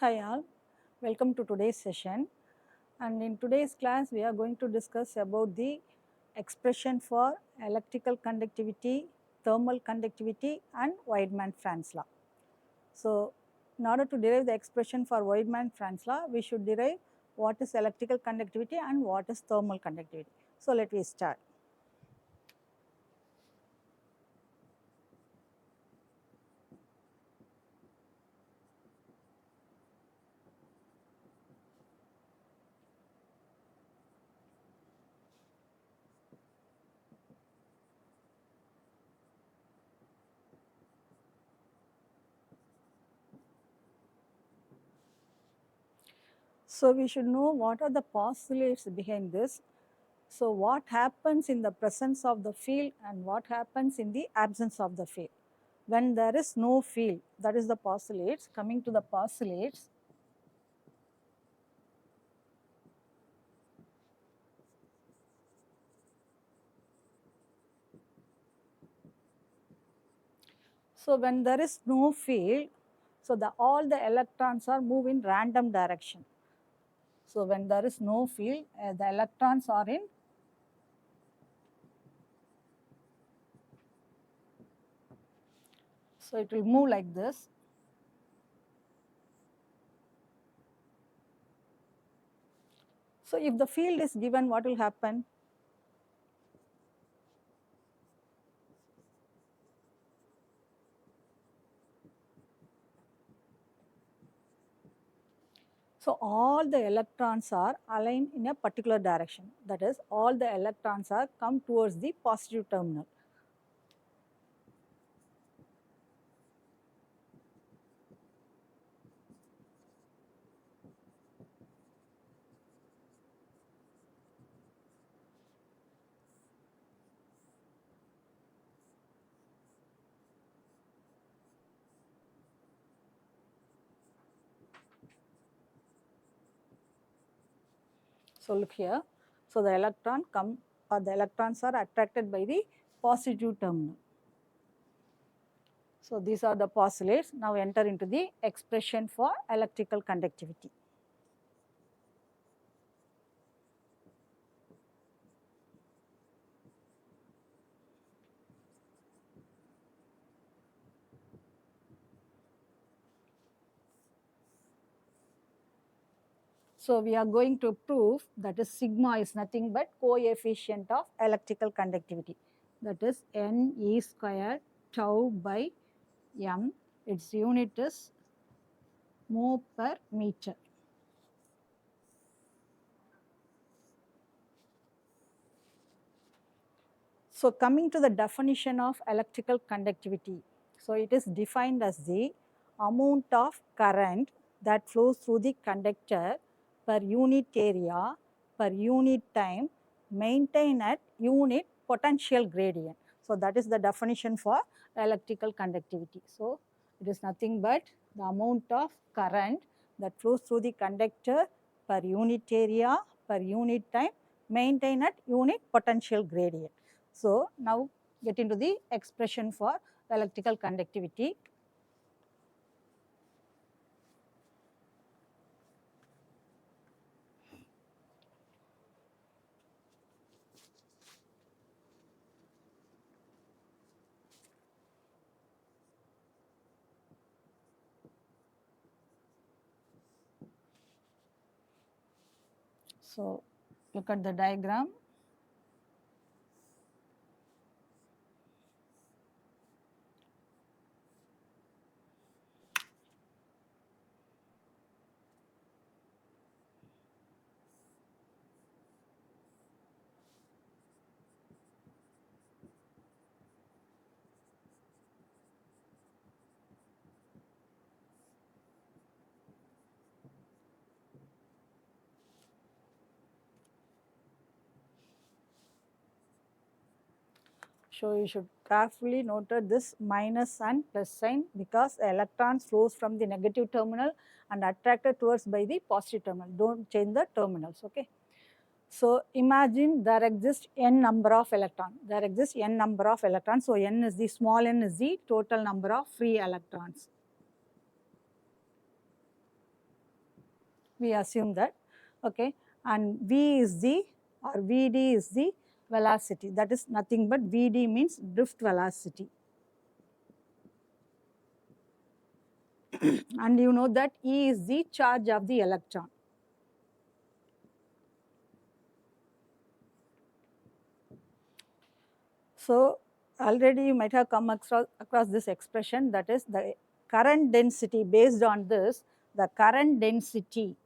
Hi all, welcome to today's session, and in today's class we are going to discuss about the expression for electrical conductivity, thermal conductivity and Widemann-Franz law. So, in order to derive the expression for Widemann-Franz law, we should derive what is electrical conductivity and what is thermal conductivity. So, let me start. So, we should know what are the postulates behind this. So, what happens in the presence of the field and what happens in the absence of the field. When there is no field, that is the postulates. Coming to the postulates, so when there is no field, so all the electrons are move in random direction. So when there is no field, the electrons are in so it will move like this. So if the field is given, what will happen? So all the electrons are aligned in a particular direction. That is, all the electrons are come towards the positive terminal. So look here. So the the electrons are attracted by the positive terminal. So these are the postulates. Now enter into the expression for electrical conductivity. So we are going to prove that is sigma is nothing but coefficient of electrical conductivity. That is N E squared tau by M. Its unit is mho per meter. So coming to the definition of electrical conductivity. So it is defined as the amount of current that flows through the conductor per unit area per unit time maintained at unit potential gradient. So that is the definition for electrical conductivity. So it is nothing but the amount of current that flows through the conductor per unit area per unit time maintained at unit potential gradient. So now get into the expression for electrical conductivity. So look at the diagram. So you should carefully note this minus and plus sign because the electrons flows from the negative terminal and attracted towards by the positive terminal. Don't change the terminals, okay. So imagine there exists n number of electrons. There exists n number of electrons. So n is the small n is the total number of free electrons. we assume that, okay, and V is the, or Vd is the velocity, that is nothing but Vd means drift velocity. And you know that E is the charge of the electron. So already you might have come across this expression, that is the current density. Based on this, the current density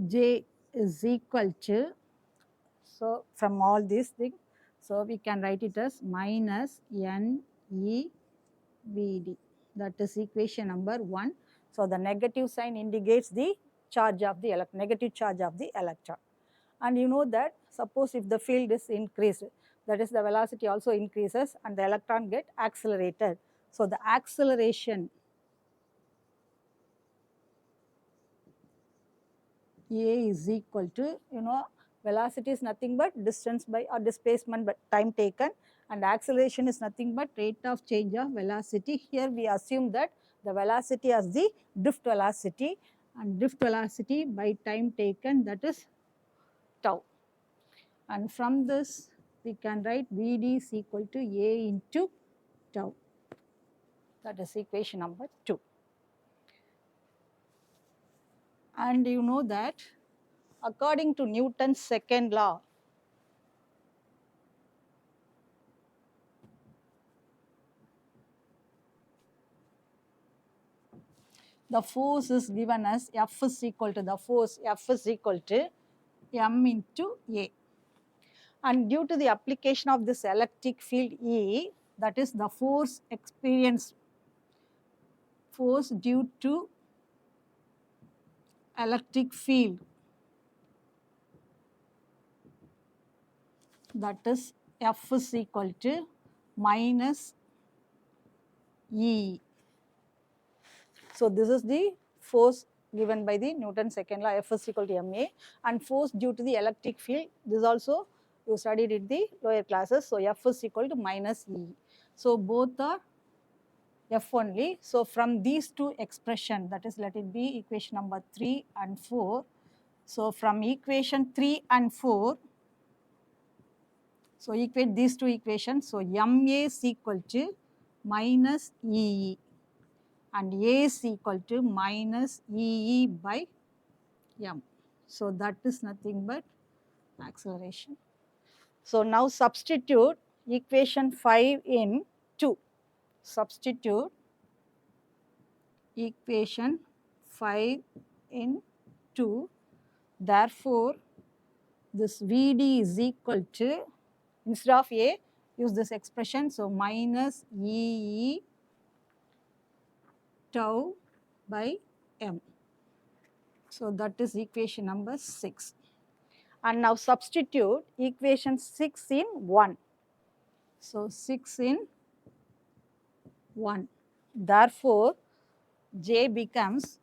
J is equal to, so from all these things, so we can write it as minus N E V D. That is equation number 1. So the negative sign indicates the charge of the negative charge of the electron. And you know that suppose if the field is increased, that is the velocity also increases and the electron get accelerated. So the acceleration A is equal to, you know, velocity is nothing but distance by, or displacement by time taken, and acceleration is nothing but rate of change of velocity. Here we assume that the velocity as the drift velocity, and drift velocity by time taken, that is tau. And from this we can write Vd is equal to A into tau. That is equation number 2. And you know that according to Newton's second law, the force is given as F is equal to, the force F is equal to M into A. And due to the application of this electric field E, that is the force experienced, force due to electric field, that is F is equal to minus E. So this is the force given by the Newton's second law, F is equal to ma, and force due to the electric field, this also you studied in the lower classes. So F is equal to minus E. So both are F only. So from these two expressions, that is, let it be equation number 3 and 4. So from equation 3 and 4, so equate these two equations. So ma is equal to minus E, and A is equal to minus EE by M. So that is nothing but acceleration. So now substitute equation 5 in 2. Substitute equation 5 in 2. Therefore, this Vd is equal to, instead of A, use this expression. So minus EE tau by M. So that is equation number 6. And now substitute equation 6 in 1. So 6 in 1. Therefore, J becomes,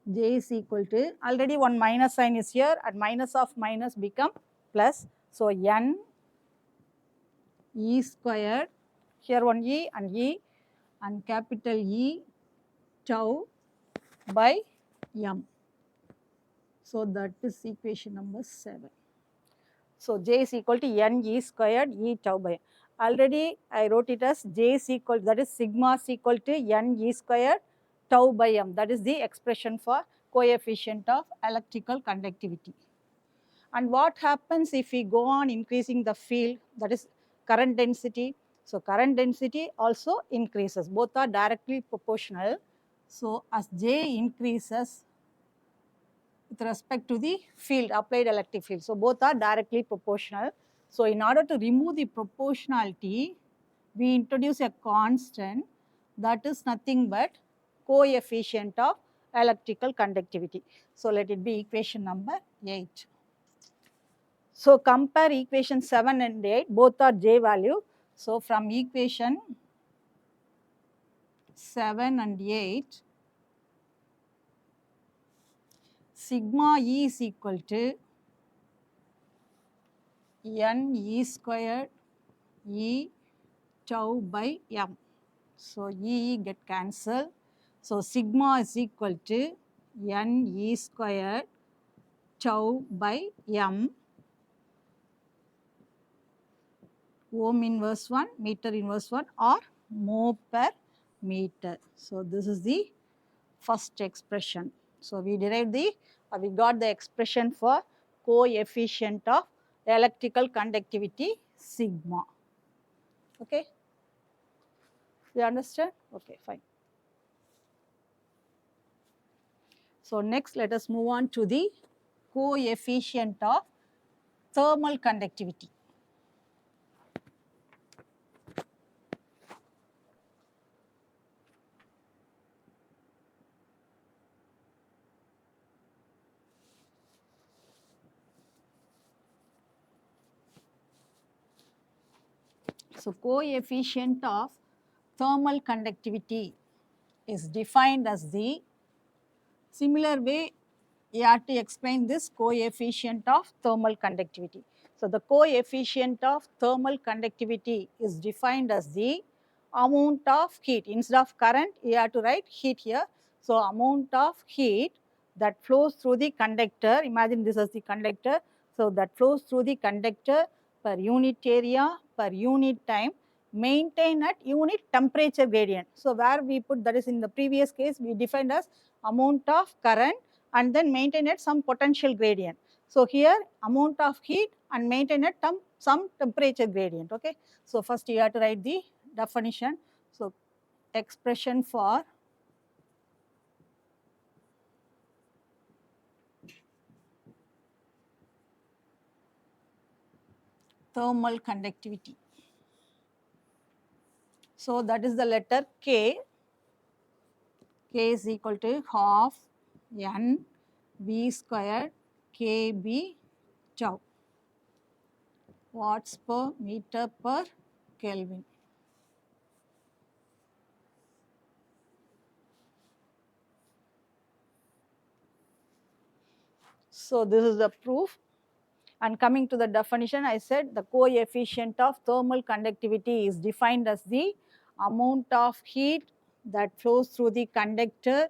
J is equal to, already one minus sign is here, and minus of minus become plus. So N E squared, here one E, and capital E tau by M. So that is equation number 7. So J is equal to N E squared E tau by M. Already I wrote it as J is equal, that is sigma is equal to N E squared tau by M. That is the expression for coefficient of electrical conductivity. And what happens if we go on increasing the field, that is current density? So current density also increases. Both are directly proportional. So as J increases with respect to the field, applied electric field. So both are directly proportional. So in order to remove the proportionality, we introduce a constant that is nothing but coefficient of electrical conductivity. So let it be equation number 8. So compare equation 7 and 8, both are J value. So from equation 7 and 8, sigma E is equal to N E squared E tau by m. So E get cancelled. So sigma is equal to n E squared tau by m ohm inverse 1, meter inverse 1 or mho per meter. So this is the first expression. So we derived we got the expression for coefficient of electrical conductivity sigma. Okay, you understand? Okay, fine. So next let us move on to the coefficient of thermal conductivity. So coefficient of thermal conductivity is defined as the similar way you have to explain this coefficient of thermal conductivity. So the coefficient of thermal conductivity is defined as the amount of heat. Instead of current, you have to write heat here. So amount of heat that flows through the conductor. Imagine this as the conductor. So that flows through the conductor per unit area, per unit time, maintained at unit temperature gradient. So where we put, that is in the previous case, we defined as amount of current and then maintain at some potential gradient. So here amount of heat and maintain at some temperature gradient. Okay. So first you have to write the definition. So expression for thermal conductivity. So that is the letter K. K is equal to half N V squared KB tau watts per meter per Kelvin. So this is the proof. And coming to the definition, I said the coefficient of thermal conductivity is defined as the amount of heat that flows through the conductor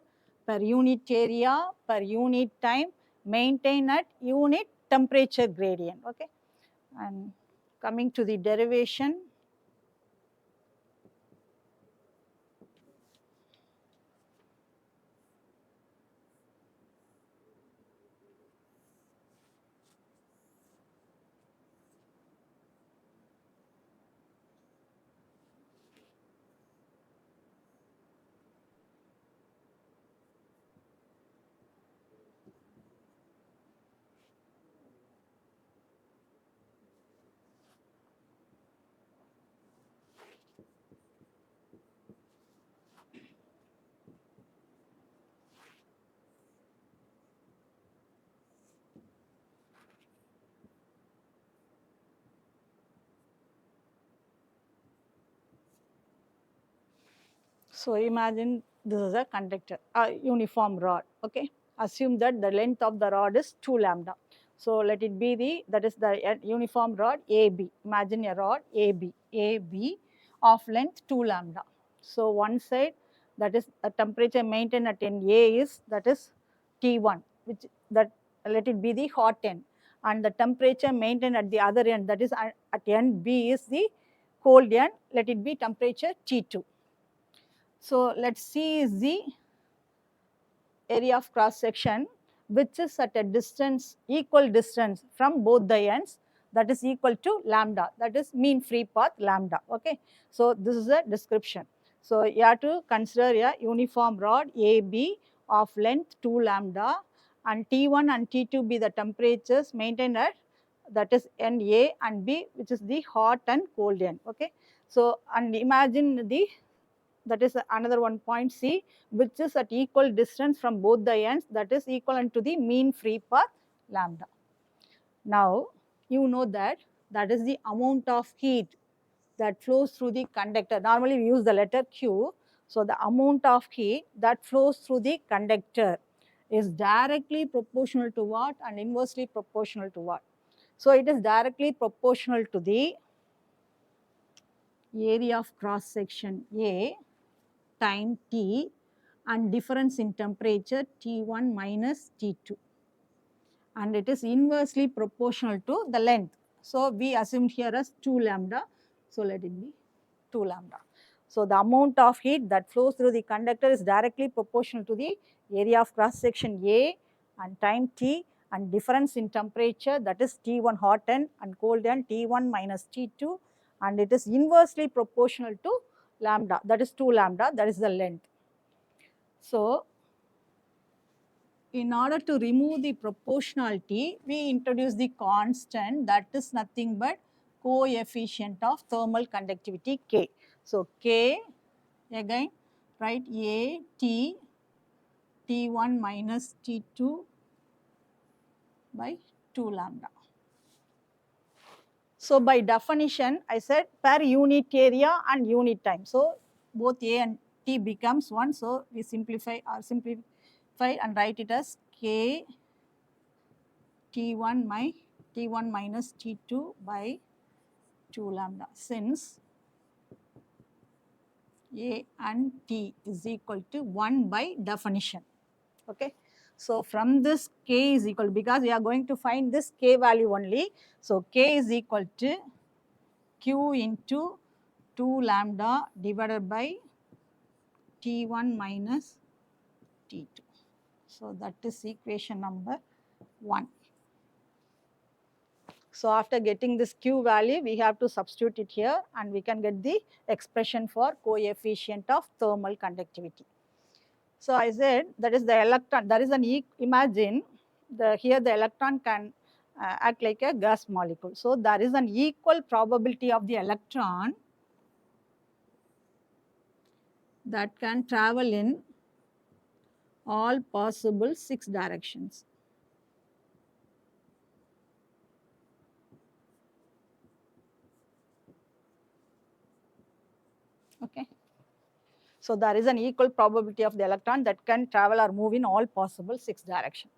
per unit area, per unit time, maintained at unit temperature gradient. Okay. And coming to the derivation, so imagine this is a conductor, a uniform rod. Okay. Assume that the length of the rod is 2 lambda. So let it be that is the uniform rod AB. Imagine a rod AB of length 2 lambda. So one side, that is a temperature maintained at end A is, that is T1, which that let it be the hot end, and the temperature maintained at the other end, that is at end B is the cold end, let it be temperature T2. So let's see is the area of cross section which is at a distance, equal distance from both the ends, that is equal to lambda, that is mean free path lambda. Okay. So this is a description. So you have to consider a uniform rod AB of length 2 lambda and T1 and T2 be the temperatures maintained at, that is end A and B, which is the hot and cold end. Okay. So and imagine the, that is another one point C, which is at equal distance from both the ends, that is equivalent to the mean free path lambda. Now you know that that is the amount of heat that flows through the conductor. Normally we use the letter Q. So the amount of heat that flows through the conductor is directly proportional to what and inversely proportional to what? So it is directly proportional to the area of cross section A time T and difference in temperature T1 minus T2. And it is inversely proportional to the length. So we assumed here as 2 lambda. So let it be 2 lambda. So the amount of heat that flows through the conductor is directly proportional to the area of cross section A and time T and difference in temperature, that is T1 hot end and cold end T1 minus T2, and it is inversely proportional to lambda, that is 2 lambda, that is the length. So in order to remove the proportionality, we introduce the constant that is nothing but coefficient of thermal conductivity K. So K, again write A T T1 minus T2 by 2 lambda. So by definition, I said per unit area and unit time. So both A and T becomes 1. So we simplify and write it as K T1 minus T2 by 2 lambda, since A and T is equal to 1 by definition. Okay. So from this K is equal, because we are going to find this K value only. So K is equal to Q into 2 lambda divided by T1 minus T2. So that is equation number 1. So after getting this Q value, we have to substitute it here and we can get the expression for coefficient of thermal conductivity. So I said that is the electron, there is an imagine here the electron can act like a gas molecule. So there is an equal probability of the electron that can travel in all possible 6 directions. Okay. So there is an equal probability of the electron that can travel or move in all possible 6 directions.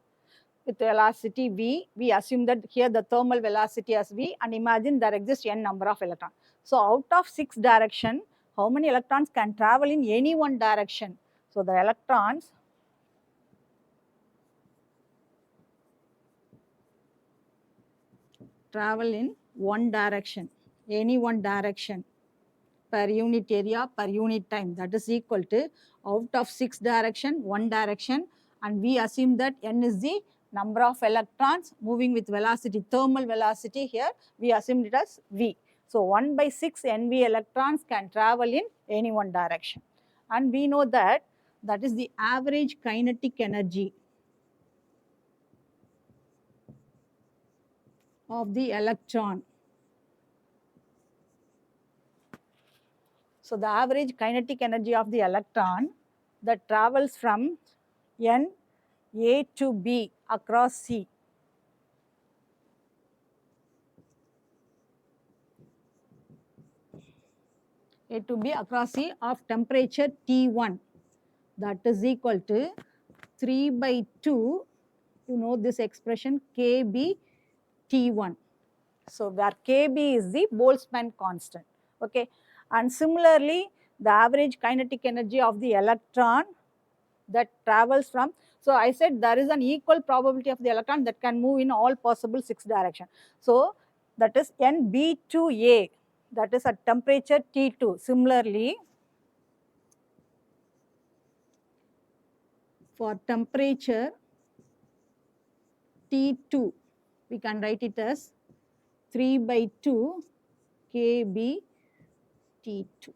With velocity v, we assume that here the thermal velocity as v, and imagine there exists n number of electrons. So out of 6 direction, how many electrons can travel in any one direction? So the electrons travel in one direction, any one direction per unit area per unit time, that is equal to out of 6 direction, 1 direction, and we assume that n is the number of electrons moving with velocity, thermal velocity here, we assumed it as v. So 1 by 6 nv electrons can travel in any one direction. And we know that that is the average kinetic energy of the electron. So the average kinetic energy of the electron that travels from n A to B across C. A to B across C of temperature T1, that is equal to 3 by 2, you know this expression Kb T1. So where Kb is the Boltzmann constant. Okay. And similarly, the average kinetic energy of the electron that travels from, so I said there is an equal probability of the electron that can move in all possible 6 directions. So that is Nb to A, that is at temperature T2. Similarly, for temperature T2, we can write it as 3 by 2 Kb T2.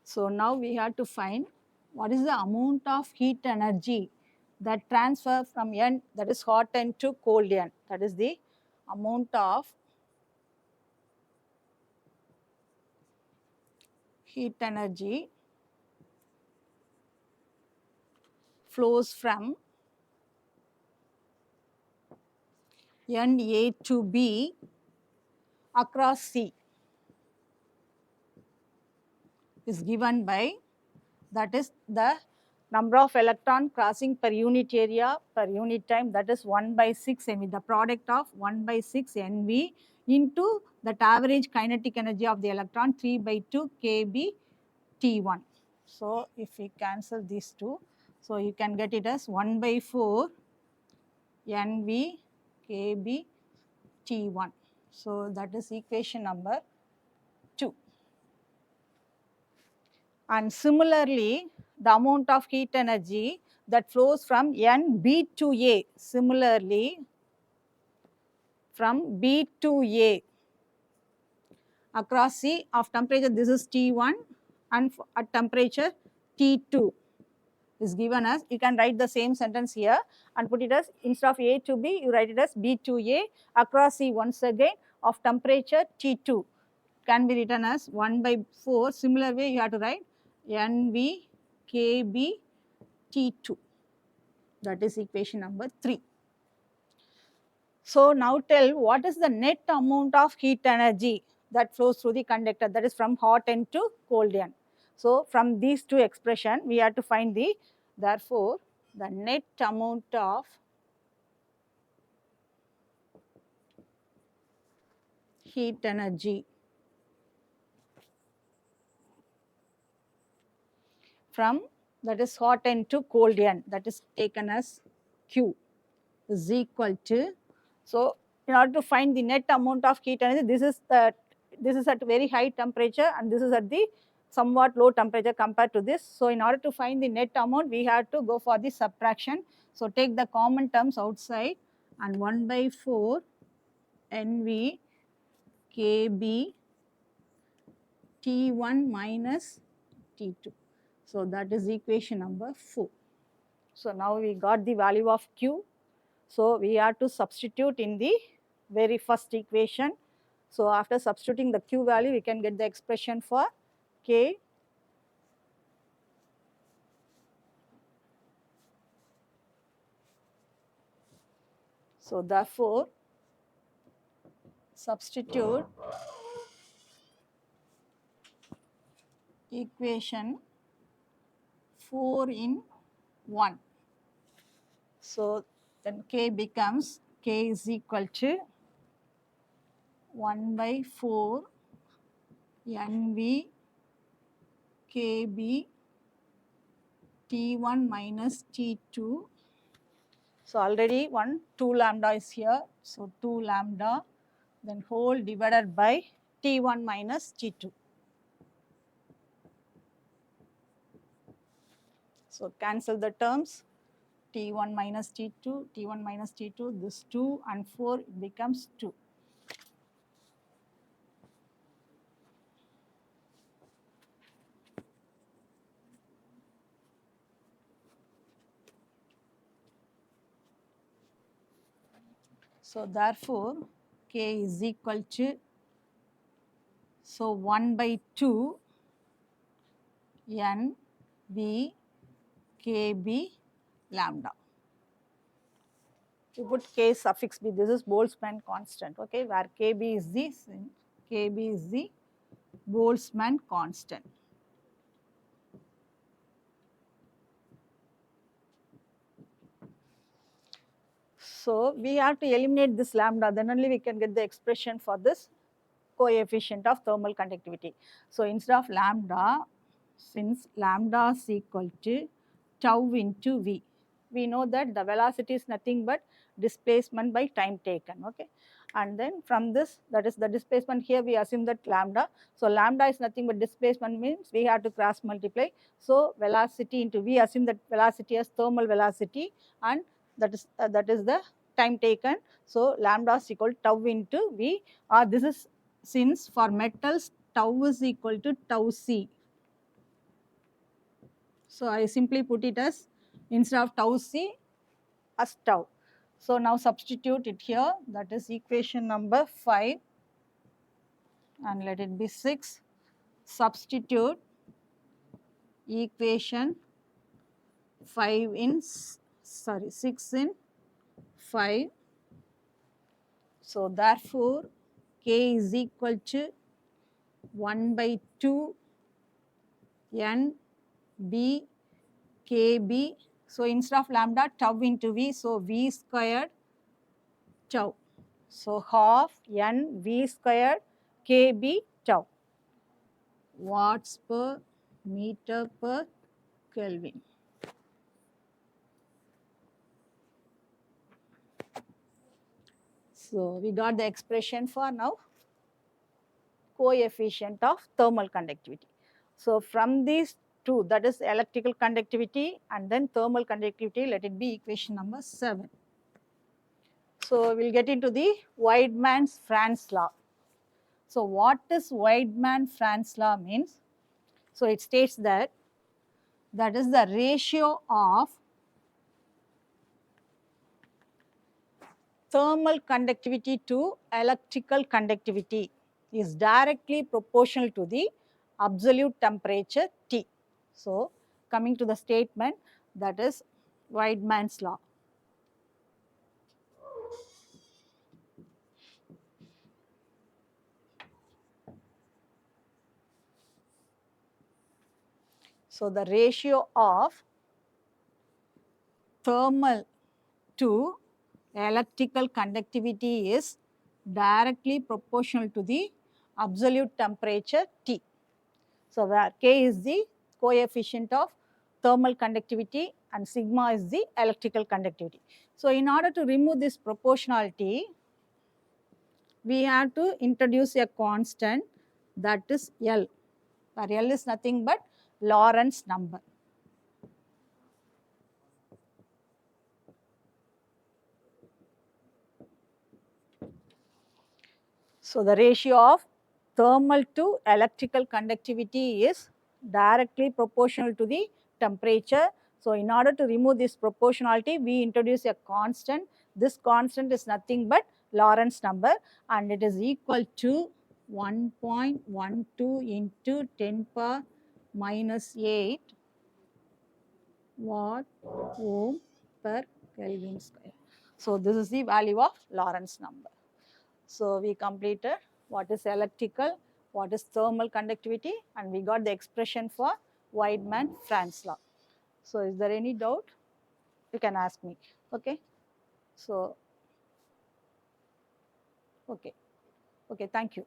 So now we have to find what is the amount of heat energy that transfer from end, that is hot end, to cold end. That is the amount of heat energy flows from end A to B across C is given by, that is the number of electron crossing per unit area per unit time, that is 1 by 6 MV, the product of 1 by 6 NV into that average kinetic energy of the electron 3 by 2 kb T1. So if we cancel these two, so you can get it as 1 by 4 NV kb T1. So that is equation number 2. And similarly, the amount of heat energy that flows from N B to A, similarly from B to A across C of temperature, this is T1, and at temperature T2 is given as, you can write the same sentence here and put it as, instead of A to B, you write it as B to A across C once again of temperature T2, can be written as 1 by 4. Similar way you have to write NV kb T2. That is equation number 3. So now tell what is the net amount of heat energy that flows through the conductor, that is from hot end to cold end. So from these two expressions we have to find the, therefore the net amount of heat energy from, that is hot end to cold end, that is taken as Q, is equal to, so in order to find the net amount of heat energy, this is at very high temperature and this is at the somewhat low temperature compared to this. So in order to find the net amount, we have to go for the subtraction. So take the common terms outside, and 1 by 4 NV kb T1 minus T2. So that is equation number 4. So now we got the value of Q. So we have to substitute in the very first equation. So after substituting the Q value, we can get the expression for K. So therefore, substitute equation 4 in 1. So then K becomes, K is equal to 1 by 4 NV kb T1 minus T2. So already 2 lambda is here. So 2 lambda, then whole divided by T1 minus T2. So cancel the terms, T1 minus T2, T1 minus T2, this 2 and 4 becomes 2. So therefore, K is equal to, so 1 by 2 N V kb lambda. You put K suffix B, this is Boltzmann constant, okay, where kb is the Boltzmann constant. So we have to eliminate this lambda, then only we can get the expression for this coefficient of thermal conductivity. So instead of lambda, since lambda is equal to tau into V, we know that the velocity is nothing but displacement by time taken, okay. And then from this, that is the displacement, here we assume that lambda. So lambda is nothing but displacement, means we have to cross multiply. So velocity into, we assume that velocity as thermal velocity, and that is the time taken. So lambda is equal to tau into V, or this is, since for metals tau is equal to tau C. So I simply put it as, instead of tau C, as tau. So now substitute it here, that is equation number 5, and let it be 6. Substitute equation 6 in 5. So therefore, K is equal to 1 by 2 N B Kb. So instead of lambda, tau into V. So V squared tau. So half n V squared Kb tau. Watts per meter per Kelvin. So we got the expression for now coefficient of thermal conductivity. So from these two, that is electrical conductivity and then thermal conductivity, let it be equation number 7. So we'll get into the Wideman's Franz law. So what is Widemann-Franz law means? So it states that is the ratio of thermal conductivity to electrical conductivity is directly proportional to the absolute temperature T. So coming to the statement, that is Widemann's law. So the ratio of thermal to electrical conductivity is directly proportional to the absolute temperature T. So where K is the coefficient of thermal conductivity and sigma is the electrical conductivity. So in order to remove this proportionality, we have to introduce a constant, that is L, where L is nothing but Lorentz number. So the ratio of thermal to electrical conductivity is directly proportional to the temperature. So in order to remove this proportionality, we introduce a constant. This constant is nothing but Lorentz number and it is equal to 1.12 into 10 power minus 8 watt ohm per Kelvin square. So this is the value of Lorentz number. So we completed what is electrical, what is thermal conductivity, and we got the expression for Widemann-Franz law. So is there any doubt? You can ask me. Okay. So, okay. Okay, thank you.